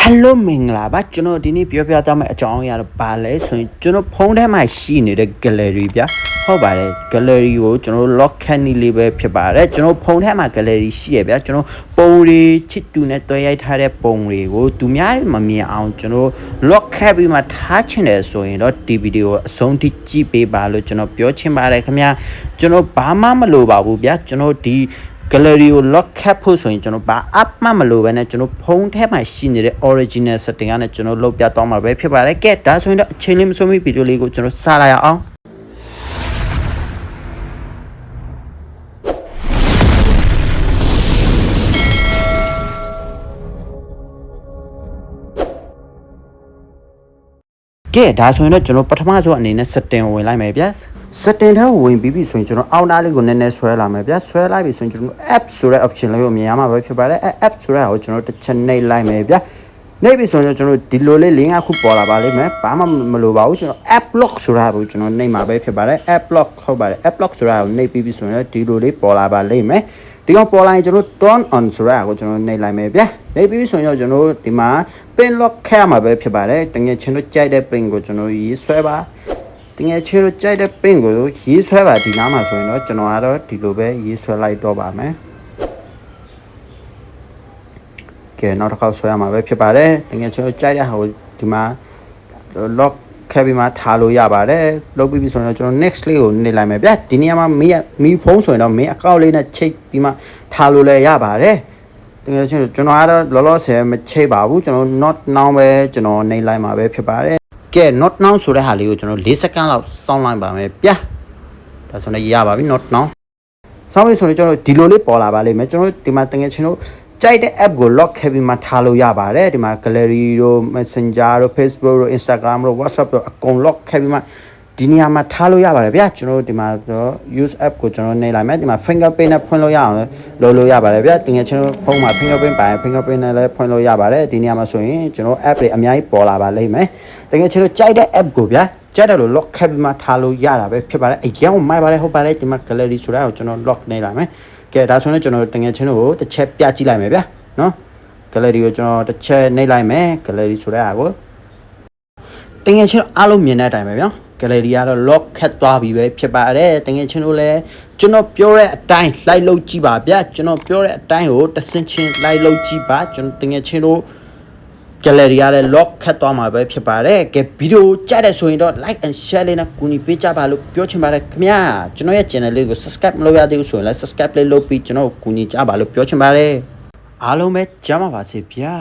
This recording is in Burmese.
Hello မင်္ဂလာပါကျွန်တော်ဒီနေ့ပြောပြသွားမယ့်အကြောင်းအရာတော့ဘာလဲဆိုရင်ကျွန်တော်ဖုန်းထဲမှာရှိနေတဲ့ gallery ဗျဟုတ်ပါတယ် gallery ကိုကျွန်တော် lock candy လေးပဲဖြစ်ပါတယ်ကျွန်တော်ဖုန်းထဲမှာ gallery ရှိရဗျကျွန်တော်ပုံတွေချစ်တူနဲ့တွဲရိုက်ထားတဲ့ပုံတွေကိုသူများမမြင်အောင်ကျွန်တော် lock ခက်ပြီးမှထားချင်တယ်ဆိုရင်တော့ဒီဗီဒီယိုအဆုံးထိကြည့်ပေးပါလို့ကျွန်တော်ပြောချင်ပါတယ်ခင်ဗျာကျွန်တော်ဘာမှမလိုပါဘူးဗျကျွန်တော်ဒီgallery ကို lock cap ဖို့ဆိုရင်ကျွန်တော်ဘာ app မှမလိုဘဲနဲ့ကျွန်တော်ဖုန်းထဲမှာရှိနေတဲ့ original setting ကနေကျွန်တော်လုပ်ပြသွားမှာပဲဖြစ်ပါတယ်ကဲဒါဆိုရင်တော့အချိန်လေးမဆုံးမီဗီဒီယိုလေးကိုကျွန်တော်စလာရအောင်ကဲဒါဆိုရင်တော့ကျွန်တော်ပထမဆုံးအနေနဲ့ setting ဝင်လိုက်မယ်ဗျာsetting ထဲကိုဝင်ပြီးပြီဆိုရင်ကျွန်တော်အောက်သားလေးကိုနည်းနည်းဆွဲလာမယ်ဗျာဆွဲလိုက်ပြီဆိုရင်ကျွန်တော် app ဆိုတဲ့ option လေးကိုမြင်ရမှာပဲဖြစ်ပါတယ်app ဆိုတဲ့ဟာကိုကျွန်တော်တစ်ချက်နှိပ်လိုက်မယ်ဗျာနှိပ်ပြီဆိုရင်ကျွန်တော်ဒီလိုလေး၄၅ခုပေါ်လာပါလိမ့်မယ်ဘာမှမလိုပါဘူးကျွန်တော် app lock ဆိုတာကိုကျွန်တော်နှိပ်မှာပဲဖြစ်ပါတယ် app lock ဟုတ်ပါတယ် app lock ဆိုတာကိုနှိပ်ပြီးပြီဆိုရင်ဒီလိုလေးပေါ်လာပါလိမ့်မယ်ဒီကောင်ပေါ်လာရင်ကျွန်တော် turn on ဆိုတာကိုကျွန်တော်နှိပ်လိုက်မယ်ဗျာနှိပ်ပြီးပြီဆိုရင်ကျွန်တော်ဒီမှာ pin lock ခဲမှာပဲဖြစ်ပါတယ်တကယ်ချင်းတို့ကြိုက်တဲ့ pin ကိုကျွန်တော်ရေးဆွဲပါတကယ်ချေလို့ကြိုက်တဲ့ pin ကိုရေးဆွဲပါဒီနားမှာဆိုရင်တော့ကျွန်တော်ကတော့ဒီလိုပဲရေးဆွဲလိုက်တော့ပါမယ်ကဲနောက်တစ်ခေါက်ဆွဲရမှာပဲဖြစ်ပါတယ်တကယ်ချေလို့ကြိုက်တဲ့ဟာကိုဒီမှာ lock ခဲပြီးမှထားလို့ရပါတယ်လုပ်ပြီးပြီဆိုရင်ကျွန်တော် next လေးကိုနှိပ်လိုက်မယ်ဗျဒီနေရာမှာမီဖုန်းဆိုရင်တော့မင်းအကောင့်လေးနဲ့ချိတ်ပြီးမှထားလို့လည်းရပါတယ်တကယ်ချေကျွန်တော်ကတော့လောလောဆယ်မချိတ်ပါဘူးကျွန်တော် not now ပဲကျွန်တော်နှိပ်လိုက်မှာပဲဖြစ်ပါတယ်ကဲ not now ဆိုတဲ့ဟာလေးကိုကျွန်တော်4စက္ကန့်လောက်စောင့်လိုက်ပါမယ်ဗျာဒါဆိုရင်ရပါပြီ not now စောင့်ပြီဆိုရင်ကျွန်တော်ဒီလိုလေးပေါ်လာပါလိမ့်မယ်ကျွန်တော်ဒီမှာတကယ်ချင်းတို့ကြိုက်တဲ့ app ကို lock ခဲ့ပြီးမှထားလို့ရပါတယ်ဒီမှာ gallery တို့ messenger တို့ facebook တို့ instagram တို့ whatsapp တို့အကုန် lock ခဲ့ပြီးမှဒီနေရာမှာထားလို့ရပါတယ်ဗျာကျွန်တော်ဒီမှာတော့ use app ကိုကျွန်တော်နှိပ်လိုက်မယ်ဒီမှာ fingerprint နဲ့ဖွင့်လို့ရအောင်လုပ်လို့ရပါတယ်ဗျာတကယ်ချင်းတို့ဖုန်းမှာ fingerprint ပါရင် fingerprint နဲ့လည်းဖွင့်လို့ရပါတယ်ဒီနေရာမှာဆိုရင်ကျွန်တော် app တွေအများကြီးပေါ်လာပါလိမ့်မယ်တကယ်ချင်းတို့ကြိုက်တဲ့ app ကိုဗျာကြိုက်တယ်လို့ lock ခဲ့ပြီးမှထားလို့ရတာပဲဖြစ်ပါတယ်အရင်ကမိုက်ပါတယ်ဟုတ်ပါတယ်ဒီမှာ gallery ဆိုတာကိုကျွန်တော် lock နှိပ်လိုက်မယ်ကဲဒါဆိုရင်ကျွန်တော်တကယ်ချင်းတို့ကိုတစ်ချက်ပြကြည့်လိုက်မယ်ဗျာနော် gallery ကိုကျွန်တော်တစ်ချက်နှိပ်လိုက်မယ် gallery ဆိုတဲ့ဟာကိုတကယ်ချင်းအားလုံးမြင်တဲ့အတိုင်းပဲဗျာgallery ကတော့ lock ခတ်သွားပြီပဲဖြစ်ပါတယ်တကယ်ချင်းတို့လည်းကျွန်တော်ပြောတဲ့အတိုင်း like လုပ်ကြည့်ပါဗျာကျွန်တော်ပြောတဲ့အတိုင်းကိုတစ်စင်ချင်း like လုပ်ကြည့်ပါကျွန်တော်တကယ်ချင်းတို့ gallery ကလည်း lock ခတ်သွားမှာပဲဖြစ်ပါတယ်ကဲဗီဒီယိုကြိုက်တယ်ဆိုရင်တော့ like and share လေးနဲ့ကူညီပေးကြပါလို့ပြောချင်ပါတယ်ခင်ဗျာကျွန်တော်ရဲ့ channel လေးကို subscribe မလုပ်ရသေးဘူးဆိုရင်လည်း subscribe လေးလုပ်ပြီးကျွန်တော်ကိုကူညီကြပါလို့ပြောချင်ပါတယ်အားလုံးပဲကြားမှာပါစေဗျာ